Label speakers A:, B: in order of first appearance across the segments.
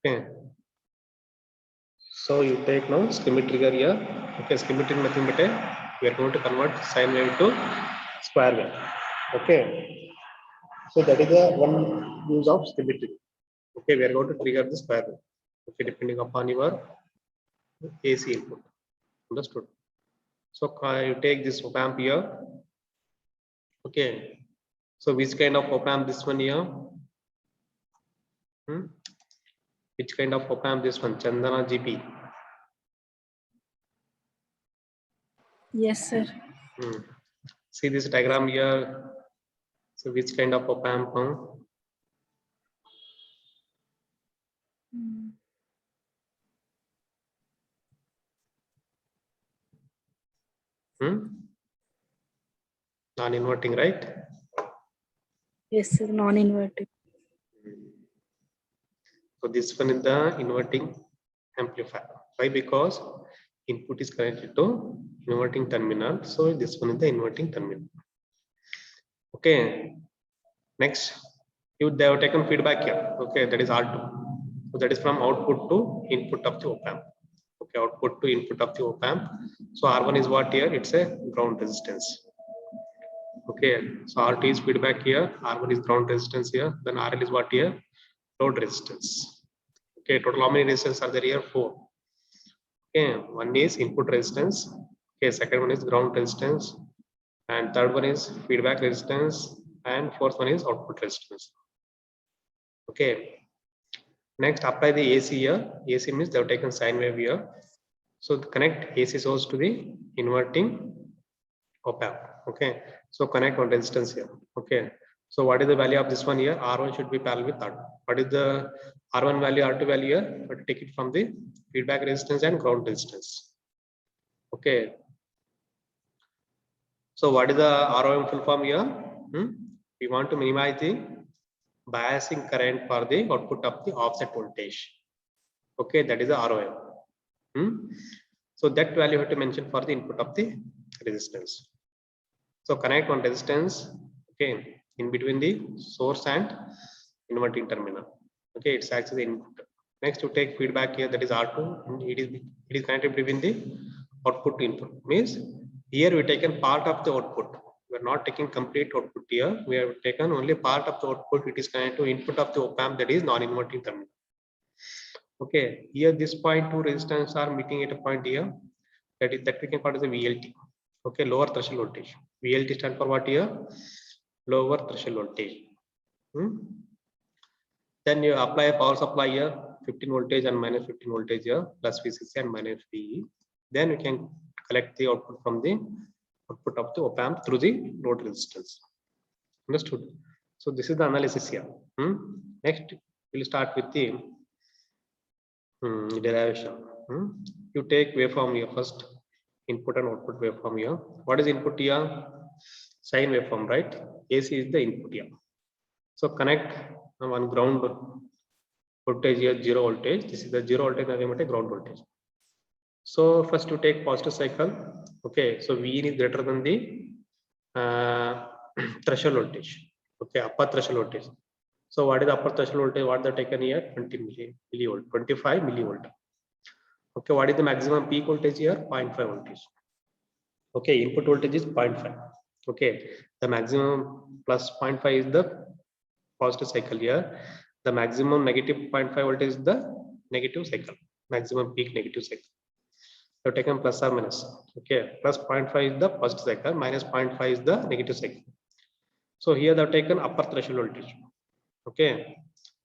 A: Okay. So you take now schematic trigger here. Okay, schematic nothing but we are going to convert sine wave to square wave. Okay. So that is the one use of schematic. Okay, we are going to trigger the square wave. Okay, depending upon your AC input. Understood? So you take this op amp here. Okay. So which kind of op amp this one here? Which kind of op amp this one? Chandana GP.
B: Yes, sir.
A: See this diagram here. So which kind of op amp? Non-inverting, right?
B: Yes, sir. Non-inverting.
A: So this one is the inverting amplifier. Why? Because input is connected to inverting terminal. So this one is the inverting terminal. Okay. Next, they have taken feedback here. Okay, that is R2. So that is from output to input of the op amp. Okay, output to input of the op amp. So R1 is what here? It's a ground resistance. Okay, so R2 is feedback here. R1 is ground resistance here. Then RL is what here? Load resistance. Okay, total how many resistance are there here? 4. Okay, one is input resistance. Okay, second one is ground resistance, and third one is feedback resistance, and fourth one is output resistance. Okay, next apply the AC here. AC means they have taken sine wave here. So connect AC source to the inverting op amp. Okay, so connect one resistance here. Okay, so what is the value of this one here? R1 should be parallel with R2. What is the R1 value, R2 value here? But take it from the feedback resistance and ground resistance. Okay. So what is the ROM full form here? We want to minimize the biasing current for the output of the offset voltage. Okay, that is the ROM. So that value you have to mention for the input of the resistance. So connect one resistance, okay, in between the source and inverting terminal. Okay, it's actually the input. Next, you take feedback here, that is R2. It is connected between the output to input. Means here we taken part of the output. We are not taking complete output here. We have taken only part of the output. It is connected to input of the op amp, that is non-inverting terminal. Okay, here this point two resistance are meeting at a point here. That we can call as a VLT. Okay, lower threshold voltage. VLT stand for what here? Lower threshold voltage. Then you apply a power supply here, 15 voltage and minus 15 voltage here, plus VCC and minus VE. Then you can collect the output from the output of the op amp through the load resistance. Understood? So this is the analysis here. Next, we'll start with the derivation. You take waveform here first, input and output waveform here. What is input here? Sine waveform, right? AC is the input here. So connect one ground voltage here, 0 voltage. This is the 0 voltage, nothing but a ground voltage. So first you take positive cycle. Okay, so V is greater than the threshold voltage. Okay, upper threshold voltage. So what is the upper threshold voltage? What they taken here? 20 millivolt, 25 millivolt. Okay, what is the maximum peak voltage here? 0.5 voltage. Okay, input voltage is 0.5. Okay, the maximum plus 0.5 is the positive cycle here. The maximum negative 0.5 voltage is the negative cycle. Maximum peak negative cycle. So taken plus or minus. Okay, plus 0.5 is the positive cycle, minus 0.5 is the negative cycle. So here they have taken upper threshold voltage. Okay,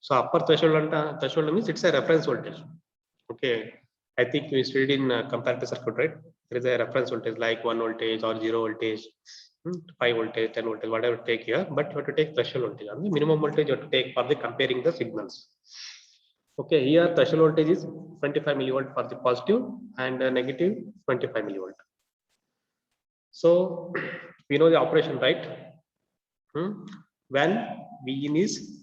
A: so upper threshold means it's a reference voltage. Okay, I think we studied in comparative circuit, right? There is a reference voltage like 1 voltage or 0 voltage, 5 voltage, 10 voltage, whatever take here, but you have to take threshold voltage. And the minimum voltage you have to take for the comparing the signals. Okay, here threshold voltage is 25 millivolt for the positive and negative 25 millivolt. So we know the operation, right? When Vin is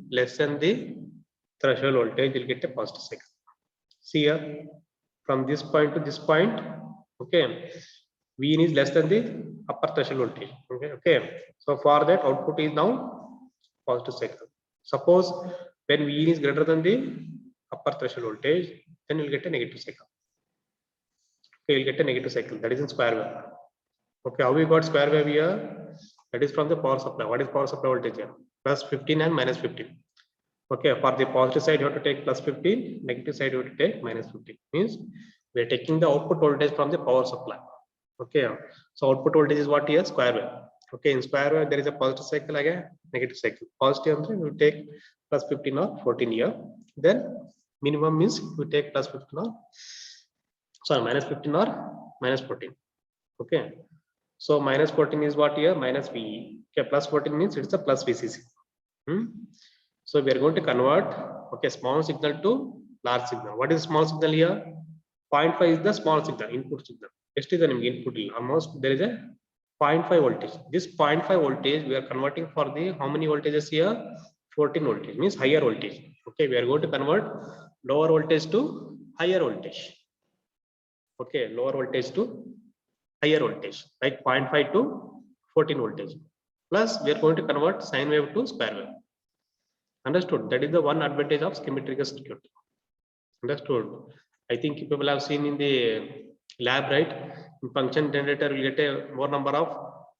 A: less than the threshold voltage, you'll get a positive cycle. See here, from this point to this point, okay, Vin is less than the upper threshold voltage. Okay. So for that, output is now positive cycle. Suppose When Vin is greater than the upper threshold voltage, then you'll get a negative cycle. Okay, you'll get a negative cycle. That is in square wave. Okay, how we got square wave here? That is from the power supply. What is power supply voltage here? Plus 15 and minus 15. Okay, for the positive side you have to take plus 15, negative side you have to take minus 15. Means we are taking the output voltage from the power supply. Okay, so output voltage is what here? Square wave. Okay, in square wave there is a positive cycle again, negative cycle. Positive ಅಂದ್ರೆ you take plus 15 or 14 here. Then minimum means you take plus 15 or sorry minus 15 or minus 14. Okay, so minus 14 is what here? Minus VE. Okay, plus 14 means it's a plus VCC. So we are going to convert okay small signal to large signal. What is small signal here? 0.5 is the small signal, input signal. Next is an input. Almost there is a 0.5 voltage. This 0.5 voltage we are converting for the how many voltages here? 14 voltage means higher voltage. Okay, we are going to convert lower voltage to higher voltage. Okay, lower voltage to higher voltage, like 0.5 to 14 voltage. Plus we are going to convert sine wave to square wave. Understood? That is the one advantage of schematic trigger circuit. Understood? I think people have seen in the lab, right? In function generator, we get a more number of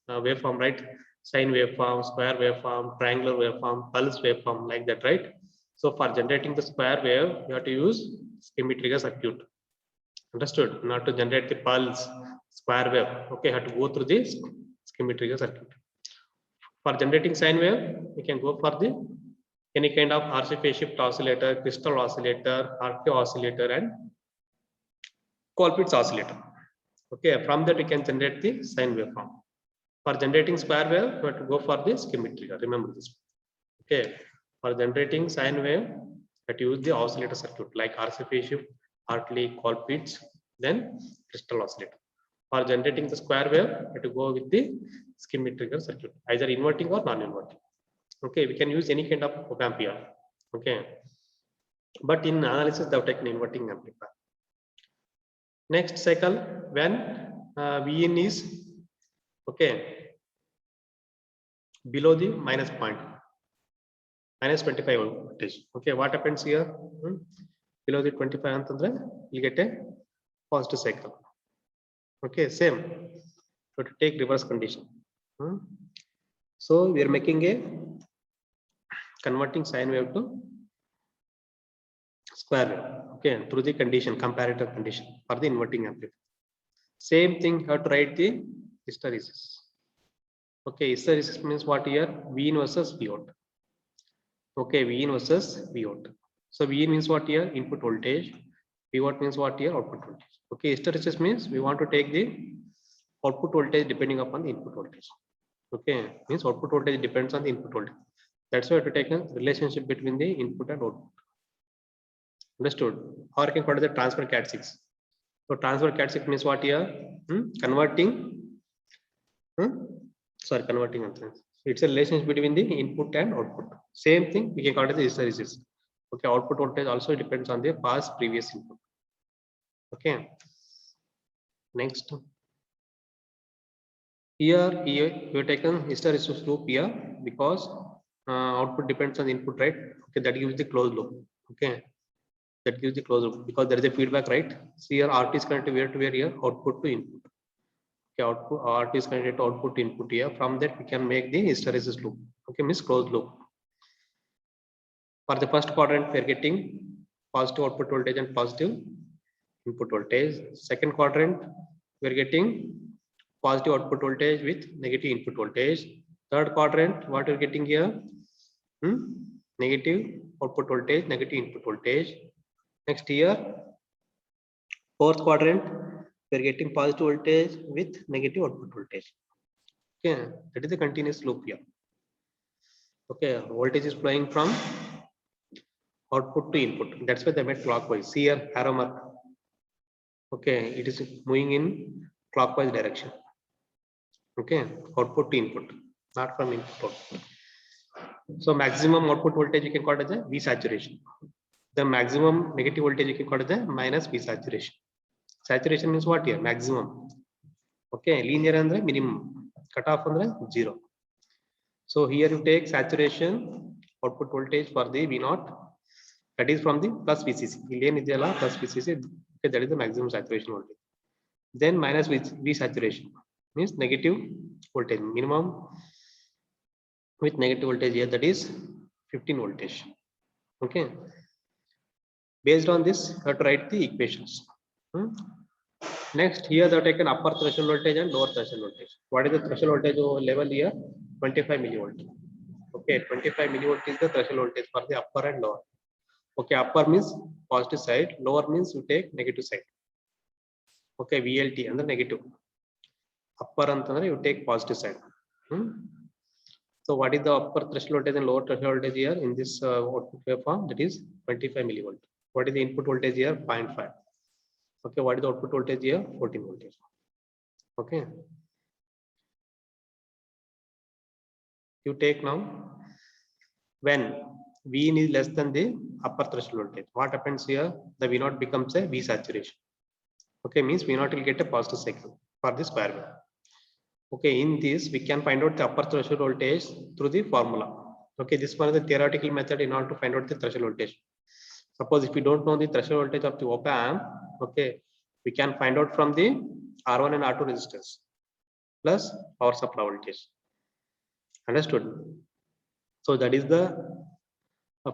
A: waveform, right? Sine waveform, square waveform, triangular waveform, pulse waveform, like that, right? So for generating the square wave, you have to use schematic trigger circuit. Understood? Not to generate the pulse, square wave. Okay, you have to go through this schematic trigger circuit. For generating sine wave, we can go for the any kind of RC phase shift oscillator, crystal oscillator, RQ oscillator, and Colpitts oscillator. Okay, from that we can generate the sine waveform. For generating square wave, we have to go for the schematic trigger. Remember this. Okay, for generating sine wave, that use the oscillator circuit like RC phase shift, Hartley, Colpitts, then crystal oscillator. For generating the square wave, we have to go with the schematic trigger circuit, either inverting or non-inverting. Okay, we can use any kind of op amp here. Okay, but in analysis they have taken inverting amplifier. Next cycle, when Vin is okay below the minus point, minus 25 voltage. Okay, what happens here? Below the 25 antandre, you get a positive cycle. Okay, same. So to take reverse condition. So we are making a converting sine wave to square wave, okay, through the condition, comparator condition for the inverting amplifier. Same thing, you have to write the hysteresis. Okay, hysteresis means what here? V in versus V out. Okay, V in versus V out. So V in means what here? Input voltage. V out means what here? Output voltage. Okay, hysteresis means we want to take the output voltage depending upon the input voltage. Okay, means output voltage depends on the input voltage. That's why we have to take a relationship between the input and output. Understood? Or you can call it the transfer cat6. So transfer cat6 means what here? Converting. Converting. It's a relationship between the input and output. Same thing we can call it the hysteresis. Okay, output voltage also depends on the past previous input. Okay. Next. Here we have taken hysteresis loop here because output depends on the input, right? Okay, that gives the closed loop. Okay, that gives the closed loop because there is a feedback, right? So here RT is connected where to where here? Output to input. Okay, output RT is connected to output to input here. From that we can make the hysteresis loop. Okay, means closed loop. For the first quadrant, we are getting positive output voltage and positive input voltage. Second quadrant, we are getting positive output voltage with negative input voltage. Third quadrant, what we're getting here? Negative output voltage, negative input voltage. Next here, fourth quadrant, we're getting positive voltage with negative output voltage. Okay, that is a continuous loop here. Okay, voltage is flowing from output to input. That's why they made clockwise. See here, arrow mark. Okay, it is moving in clockwise direction. Okay, output to input, not from input to output. So maximum output voltage you can call it as a V saturation. The maximum negative voltage you can call it as a minus V saturation. Saturation means what here? Maximum. Okay, linear and minimum. Cut off on 0. So here you take saturation, output voltage for the V naught, that is from the plus VCC. Lane is plus VCC, okay, that is the maximum saturation voltage. Then minus V saturation means negative voltage, minimum with negative voltage here, that is 15 voltage. Okay, based on this you have to write the equations. Next, here they have taken upper threshold voltage and lower threshold voltage. What is the threshold voltage level here? 25 millivolt. Okay, 25 millivolt is the threshold voltage for the upper and lower. Okay, upper means positive side, lower means you take negative side. Okay, VLT and the negative. Upper and you take positive side. So what is the upper threshold voltage and lower threshold voltage here in this output waveform? That is 25 millivolt. What is the input voltage here? 0.5. Okay, what is the output voltage here? 14 voltage. Okay, you take now when Vin is less than the upper threshold voltage. What happens here? The V naught becomes a V saturation. Okay, means V naught will get a positive cycle for this square wave. Okay, in this we can find out the upper threshold voltage through the formula. Okay, this one is the theoretical method in order to find out the threshold voltage. Suppose if we don't know the threshold voltage of the op amp, okay, we can find out from the R1 and R2 resistors plus power supply voltage. Understood? So that is the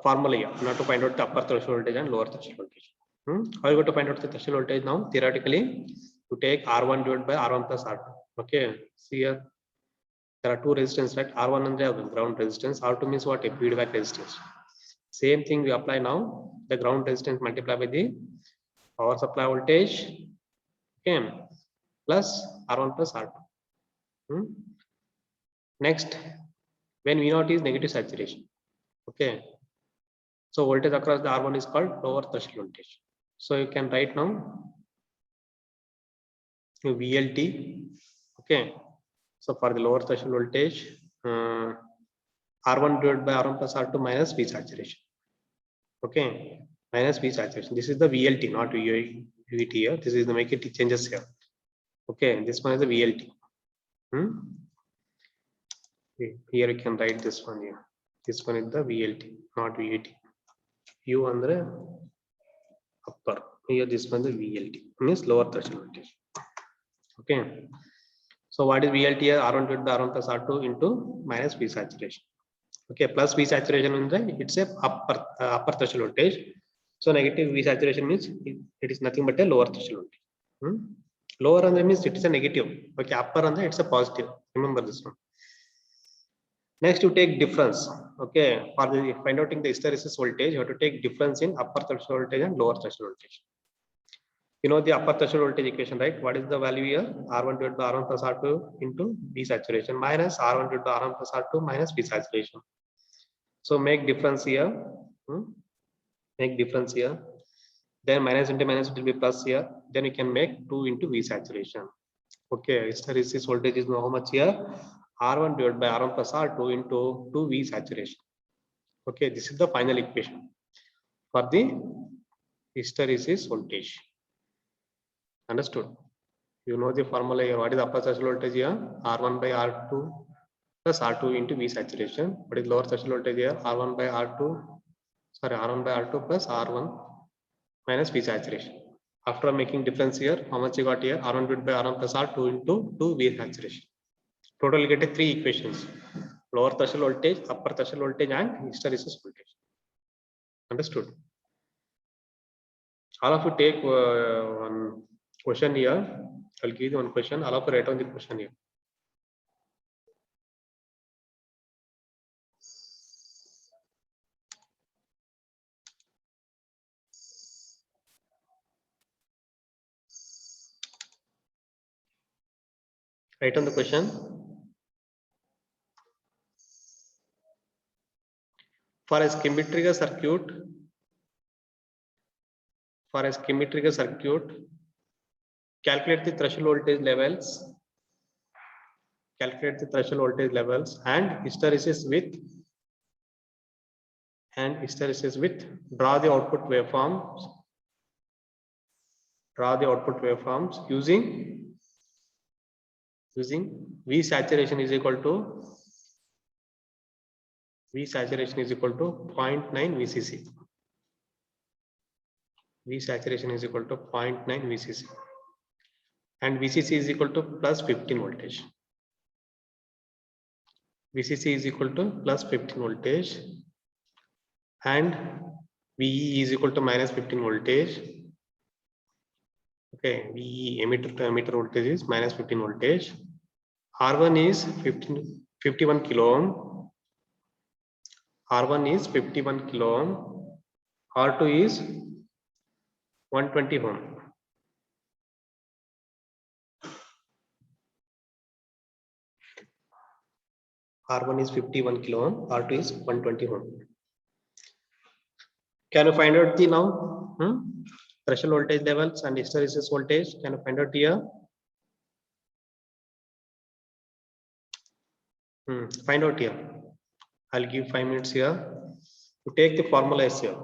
A: formula here, not to find out the upper threshold voltage and lower threshold voltage. How are you going to find out the threshold voltage now? Theoretically, you take R1 divided by R1 plus R2. Okay, see here, there are two resistance, right? R1 and the ground resistance. R2 means what? A feedback resistance. Same thing we apply now. The ground resistance multiplied by the power supply voltage, okay, plus R1 plus R2. Next, when V naught is negative saturation, okay, so voltage across the R1 is called lower threshold voltage. So you can write now VLT. Okay, so for the lower threshold voltage, R1 divided by R1 plus R2 minus V saturation. Okay, minus V saturation. This is the VLT, not VT here. This is the make it changes here. Okay, this one is the VLT. Here you can write this one here. This one is the VLT, not VAT. U under upper. Here this one is the VLT, means lower threshold voltage. Okay. So what is VLT here? R1 divided by R1 plus R2 into minus V saturation. Okay, plus V saturation means it's a upper threshold voltage. So negative V saturation means it is nothing but a lower threshold voltage. Lower on the means it is a negative. Okay, upper on the it's a positive. Remember this one. Next, you take difference. Okay, for the find out the hysteresis voltage, you have to take difference in upper threshold voltage and lower threshold voltage. You know the upper threshold voltage equation, right? What is the value here? R1 divided by R1 plus R2 into V saturation minus R1 divided by R1 plus R2 minus V saturation. So make difference here. Make difference here. Then minus into minus will be plus here. Then you can make 2 into V saturation. Okay, hysteresis voltage is now how much here? R1 divided by R1 plus R2 into 2 V saturation. Okay, this is the final equation for the hysteresis voltage. Understood? You know the formula here. What is the upper threshold voltage here? R1 by R2 plus R2 into V saturation. What is lower threshold voltage here? R1 by R2, sorry, R1 by R2 plus R1 minus V saturation. After making difference here, how much you got here? R1 divided by R1 plus R2 into 2 V saturation. Total you get 3 equations: lower threshold voltage, upper threshold voltage, and hysteresis voltage. Understood? All of you take one question here. I'll give you one question. All of you write on the question here. Write on the question. For a schematic circuit, calculate the threshold voltage levels. Calculate the threshold voltage levels and hysteresis with. Draw the output waveforms. Using V saturation is equal to V saturation is equal to 0.9 VCC. V saturation is equal to 0.9 VCC. And VCC is equal to plus 15 voltage. VCC is equal to plus 15 voltage. And VE is equal to minus 15 voltage. Okay, VE emitter to emitter voltage is minus 15 voltage. R1 is 51 kilo ohm. R1 is 51 kilo ohm. R2 is 120 ohm. R1 is 51 kilo ohm. R2 is 120 ohm. Can you find out the now threshold voltage levels and hysteresis voltage? Can you find out here? Find out here. I'll give 5 minutes here. You take the formulas here.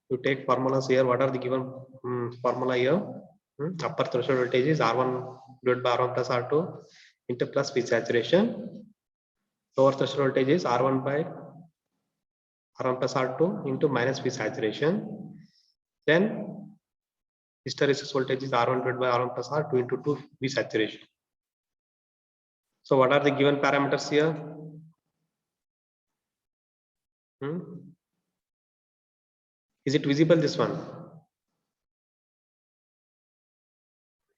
A: You take formulas here. What are the given formula here? Upper threshold voltage is R1 divided by R1 plus R2 into plus V saturation. Lower threshold voltage is R1 by R1 plus R2 into minus V saturation. Then hysteresis voltage is R1 divided by R1 plus R2 into 2 V saturation. So what are the given parameters here? Is it visible, this one?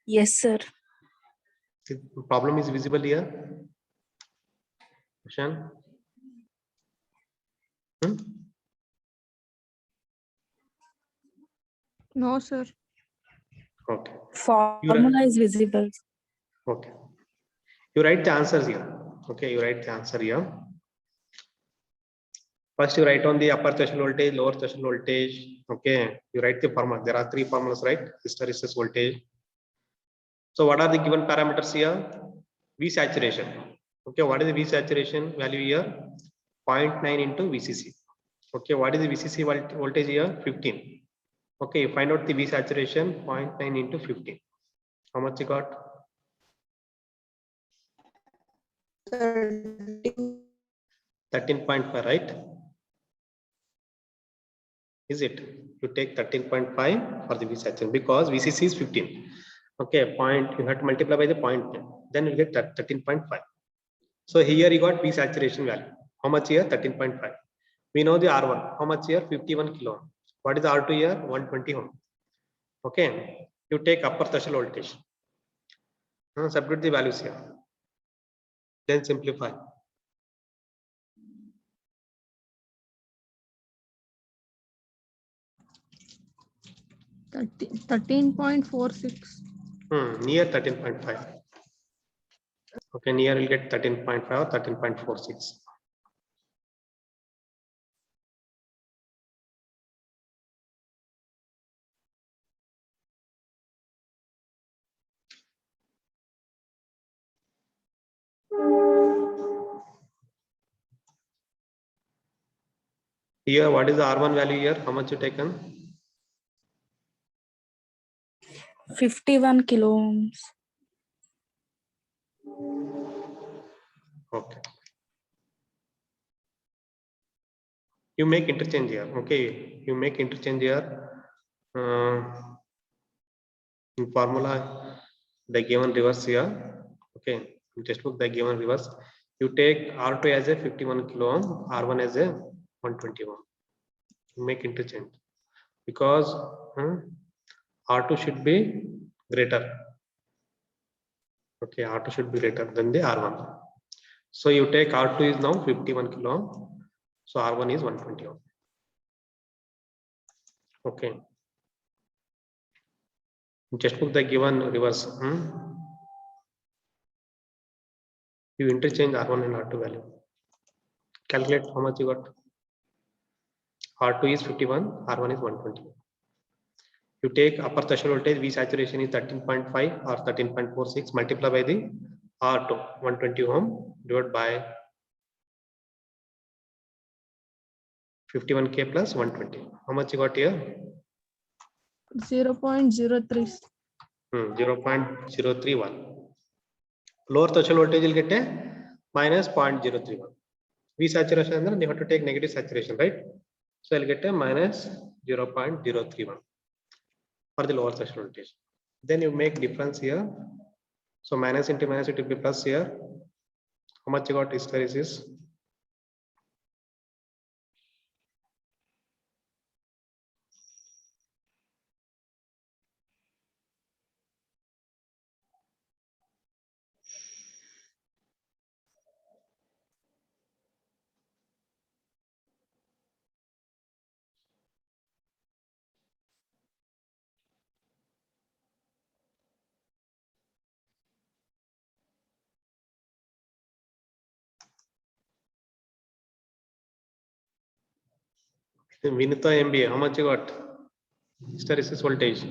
B: Yes, sir.
A: The problem is visible here. Question?
C: No, sir.
A: Okay.
B: Formula is visible.
A: Okay. You write the answers here. Okay, you write the answer here. First, you write on the upper threshold voltage, lower threshold voltage. Okay, you write the formula. There are 3 formulas, right? Hysteresis voltage. So, what are the given parameters here? V saturation. Okay, what is the V saturation value here? 0.9 into VCC. Okay, what is the VCC voltage here? 15. Okay, you find out the V saturation 0.9 into 15. How much you got? 13.5, right? Is it? You take 13.5 for the V saturation because VCC is 15. Okay, you have to multiply by the point, then you get 13.5. So here you got V saturation value. How much here? 13.5. We know the R1. How much here? 51 kilo ohm. What is the R2 here? 120 ohm. Okay, you take upper threshold voltage. Substitute the values here. Then simplify.
C: $13.46.
A: Near 13.5. Okay, near will get 13.5 or 13.46. Here, what is the R1 value here? How much you taken?
B: 51 kilo ohms.
A: Okay. You make interchange here. Okay, you make interchange here. In formula, they given reverse here. Okay, in textbook they given reverse. You take R2 as a 51 kilo ohm, R1 as a 120 ohm. You make interchange because R2 should be greater. Okay, R2 should be greater than the R1. So you take R2 is now 51 kilo ohm. So R1 is 120 ohm. Okay. In textbook they given reverse. You interchange R1 and R2 value. Calculate how much you got. R2 is 51, R1 is 120. You take upper threshold voltage, V saturation is 13.5 or 13.46, multiply by the R2, 120 ohm, divided by 51K plus 120. How much you got here?
C: 0.03.
A: 0.031. Lower threshold voltage will get a minus 0.031. V saturation and then you have to take negative saturation, right? So I'll get a minus 0.031 for the lower threshold voltage. Then you make difference here. So minus into minus, it will be plus here. How much you got hysteresis? Vinita MBA, how much you got? Hysteresis voltage.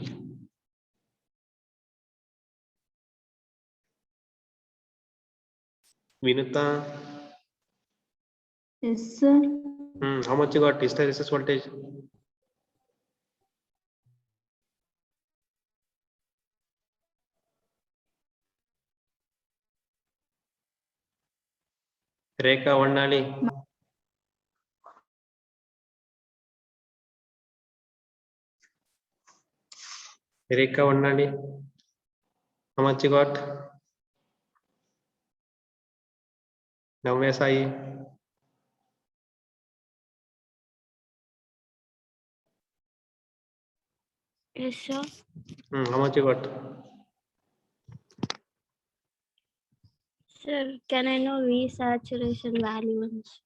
A: Vinita,
D: Yes, sir.
A: how much you got hysteresis voltage? Rekha Vandali. Rekha Vandali. How much you got? Navya Sai.
D: Yes, sir.
A: How much you got?
D: Sir, can I know V saturation value once?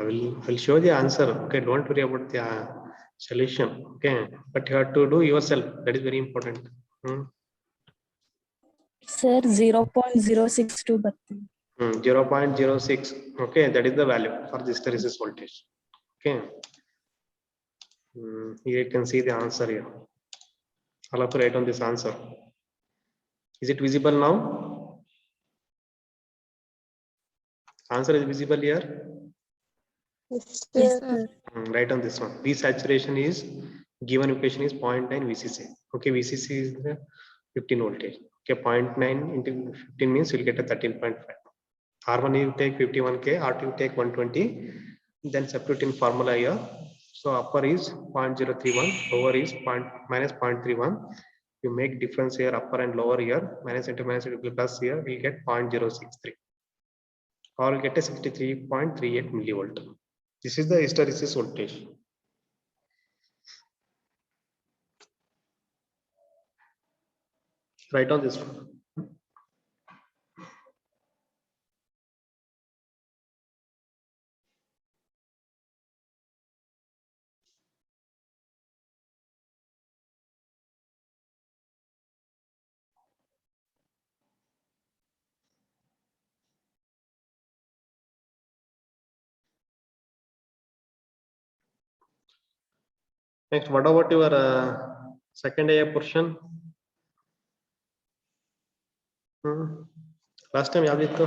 A: I will show the answer. Okay, don't worry about the solution. Okay, but you have to do yourself. That is very important.
B: Sir, 0.062 ಬರ್ತೀನಿ.
A: 0.06. Okay, that is the value for the hysteresis voltage. Okay. Here you can see the answer here. I'll have to write on this answer. Is it visible now? Answer is visible here.
B: Yes, sir.
A: Write on this one. V saturation is given equation is 0.9 VCC. Okay, VCC is the 15 voltage. Okay, 0.9 into 15 means you'll get a 13.5. R1 you take 51K, R2 you take 120, then substitute in formula here. So upper is 0.031, lower is minus 0.31. You make difference here, upper and lower here, minus into minus it will be plus here, we get 0.063. Or we get a 63.38 millivolt. This is the hysteresis voltage. Write on this one. Next, what about your second year portion? Last time ಯಾವ್ದಿತ್ತು?